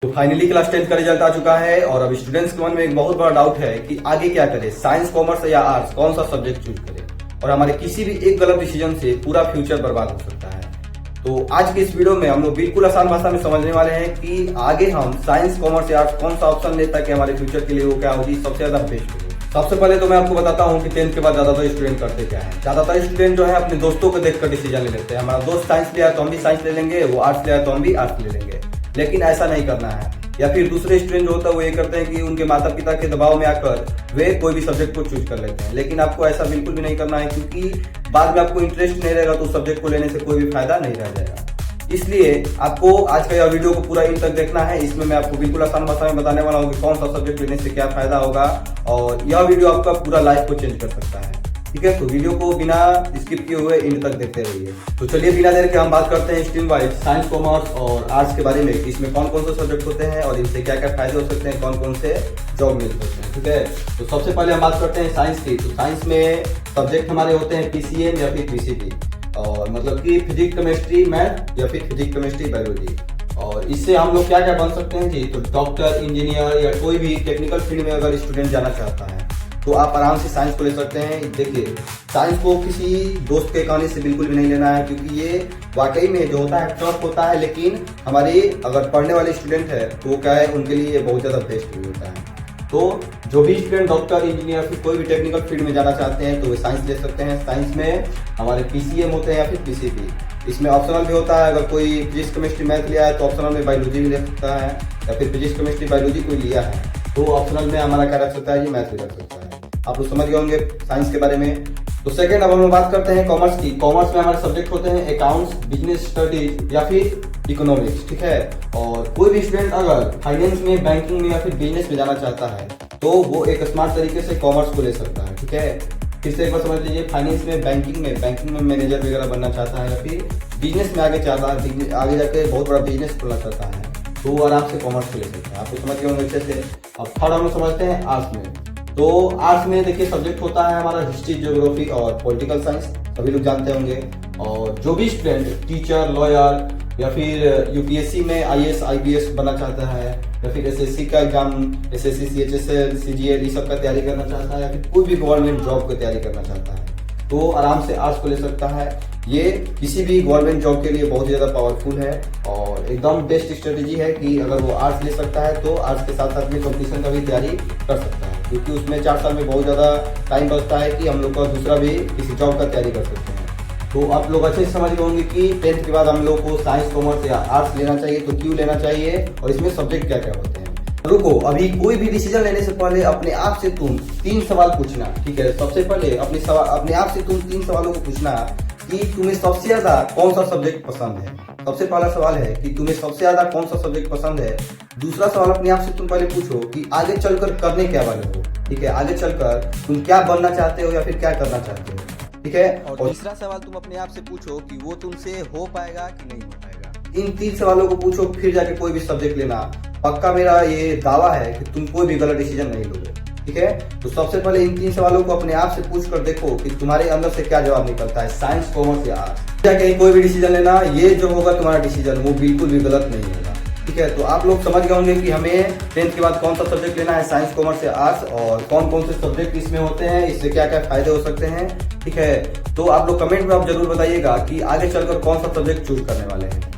तो finally class 10 का result आ चुका है और अब स्टूडेंट्स के मन में एक बहुत बड़ा डाउट है कि आगे क्या करें, साइंस, कॉमर्स या आर्ट्स, कौन सा सब्जेक्ट चूज करें। और हमारे किसी भी एक गलत डिसीजन से पूरा फ्यूचर बर्बाद हो सकता है। तो आज के इस वीडियो में हम लोग बिल्कुल आसान भाषा में समझने वाले हैं कि आगे हम साइंस, कॉमर्स या आर्ट्स कौन सा ऑप्शन ले ताकि हमारे फ्यूचर के लिए वो क्या होगी, सबसे ज्यादा बेस्ट होगी। सबसे पहले तो मैं आपको बताता हूँ कि 10th के बाद ज्यादातर स्टूडेंट करते क्या है। ज्यादातर स्टूडेंट जो है अपने दोस्तों को देखकर डिसीजन ले लेते हैं। हमारा दोस्त साइंस लिया तो हम भी साइंस ले लेंगे, वो आर्ट्स लिया तो हम भी आर्ट्स ले लेंगे। लेकिन ऐसा नहीं करना है। या फिर दूसरे स्टूडेंट जो होता है वो ये करते हैं कि उनके माता पिता के दबाव में आकर वे कोई भी सब्जेक्ट को चूज कर लेते हैं। लेकिन आपको ऐसा बिल्कुल भी नहीं करना है, क्योंकि बाद में आपको इंटरेस्ट नहीं रहेगा तो उस सब्जेक्ट को लेने से कोई भी फायदा नहीं रह जाएगा। इसलिए आपको आज का यह वीडियो को पूरा इन तक देखना है। इसमें मैं आपको बिल्कुल आसान भाषा में बताने वाला हूँ कि कौन सा सब्जेक्ट लेने से क्या फायदा होगा, और यह वीडियो आपका पूरा लाइफ को चेंज कर सकता है। ठीक है, तो वीडियो को बिना स्किप किए हुए इन तक देखते रहिए। तो चलिए बिना देर के हम बात करते हैं स्ट्रीम वाइज साइंस, कॉमर्स और आर्ट्स के बारे में। इसमें कौन कौन से सब्जेक्ट होते हैं और इनसे क्या क्या फायदे हो सकते हैं, कौन कौन से जॉब मिल सकते हैं। ठीक है, तो सबसे पहले हम बात करते हैं साइंस की। तो साइंस में सब्जेक्ट हमारे होते हैं पीसीएम या फिर पीसीबी, और मतलब कि फिजिक्स, केमिस्ट्री, मैथ या फिर फिजिक्स, केमिस्ट्री, बायोलॉजी। और इससे हम लोग क्या क्या बन सकते हैं जी, तो डॉक्टर, इंजीनियर या कोई भी टेक्निकल फील्ड में अगर स्टूडेंट जाना चाहता है तो आप आराम से साइंस को ले सकते हैं। देखिए, साइंस को किसी दोस्त के कहने से बिल्कुल भी नहीं लेना है, क्योंकि ये वाकई में जो होता है टफ होता है। लेकिन हमारे अगर पढ़ने वाले स्टूडेंट है तो क्या है, उनके लिए ये बहुत ज़्यादा बेस्ट होता है। तो जो भी स्टूडेंट डॉक्टर, इंजीनियर फिर कोई भी टेक्निकल फील्ड में जाना चाहते हैं तो वे साइंस ले सकते हैं। साइंस में हमारे पीसीएम होते हैं या फिर पीसीबी। इसमें ऑप्शनल भी होता है, अगर कोई फिजिक्स, केमिस्ट्री, मैथ लिया है तो ऑप्शनल में बायोलॉजी भी ले सकता है, या फिर फिजिक्स, केमिस्ट्री, बायोलॉजी कोई लिया है तो ऑप्शनल में हमारा क्या रख सकता है, ये मैथ भी रख सकता है। आप लोग समझ गए होंगे साइंस के बारे में। तो सेकंड, अब हम लोग बात करते हैं कॉमर्स की। कॉमर्स में हमारे सब्जेक्ट होते हैं अकाउंट्स, बिजनेस स्टडीज या फिर इकोनॉमिक्स। ठीक है, और कोई भी स्टूडेंट अगर फाइनेंस में, बैंकिंग में या फिर बिजनेस में जाना चाहता है तो वो एक स्मार्ट तरीके से कॉमर्स को ले सकता है। ठीक है, फिर से एक बार समझ लीजिए, फाइनेंस में, बैंकिंग में मैनेजर वगैरह बनना चाहता है या फिर बिजनेस में आगे चाहता है, आगे जाके बहुत बड़ा बिजनेस खोलना चाहता है तो वो आराम से कॉमर्स को ले सकता है। आपको समझ गए होंगे अच्छे से। अब थर्ड हम लोग समझते हैं आर्ट्स में। तो आर्ट्स में देखिए सब्जेक्ट होता है हमारा हिस्ट्री, ज्योग्राफी और पॉलिटिकल साइंस, सभी लोग जानते होंगे। और जो भी स्टूडेंट टीचर, लॉयर या फिर यूपीएससी में आईएएस, आईपीएस बनना चाहता है, या फिर एसएससी का एग्जाम, एसएससी, सीएचएसएल, सीजीएल ये सब का तैयारी करना चाहता है, या फिर कोई भी गवर्नमेंट जॉब की तैयारी करना चाहता है तो आराम से आर्ट्स को ले सकता है। ये किसी भी गवर्नमेंट जॉब के लिए बहुत ही ज़्यादा पावरफुल है और एकदम बेस्ट स्ट्रेटेजी है कि अगर वो आर्ट्स ले सकता है तो आर्ट्स के साथ साथ में कॉम्पिटिशन का भी तैयारी कर सकता है, क्योंकि उसमें 4 साल में बहुत ज़्यादा टाइम बचता है कि हम लोग का दूसरा भी किसी जॉब का तैयारी कर सकते हैं। तो आप लोग अच्छे से समझ गए होंगे कि 10th के बाद हम लोग को साइंस, कॉमर्स या आर्ट्स लेना चाहिए तो क्यों लेना चाहिए और इसमें सब्जेक्ट क्या क्या होते हैं। रुको, अभी कोई भी डिसीजन लेने से पहले अपने आप से तुम 3 सवाल पूछना। ठीक है, सबसे पहले अपने आप से तुम 3 सवालों को पूछना कि तुम्हें सबसे ज्यादा कौन सा सब्जेक्ट पसंद है। सबसे पहला सवाल है कि तुम्हें सबसे ज्यादा कौन सा सब्जेक्ट पसंद है। दूसरा सवाल अपने आप से तुम पहले पूछो कि आगे चलकर करने क्या वाले हो। ठीक है, आगे चलकर तुम क्या बनना चाहते हो या फिर क्या करना चाहते हो। ठीक है, और तीसरा सवाल तुम अपने आप से पूछो कि वो तुमसे हो पाएगा कि नहीं हो पाएगा। इन 3 सवालों को पूछो, फिर जाके कोई भी सब्जेक्ट लेना। पक्का मेरा ये दावा है कि तुम कोई भी गलत डिसीजन नहीं लोगे। ठीक है, तो सबसे पहले इन 3 सवालों को अपने आप से पूछ कर देखो कि तुम्हारे अंदर से क्या जवाब निकलता है, साइंस, कॉमर्स या आर्ट्स। जाके कोई भी डिसीजन लेना, ये जो होगा तुम्हारा डिसीजन वो बिल्कुल भी गलत नहीं होगा। ठीक है, तो आप लोग समझ गए होंगे कि हमें 10th के बाद कौन सा सब्जेक्ट लेना है, साइंस, कॉमर्स या आर्ट्स, और कौन कौन से सब्जेक्ट इसमें होते हैं, इससे क्या क्या फायदे हो सकते हैं। ठीक है, तो आप लोग कमेंट में आप जरूर बताइएगा कि आगे चलकर कौन सा सब्जेक्ट चूज करने वाले हैं।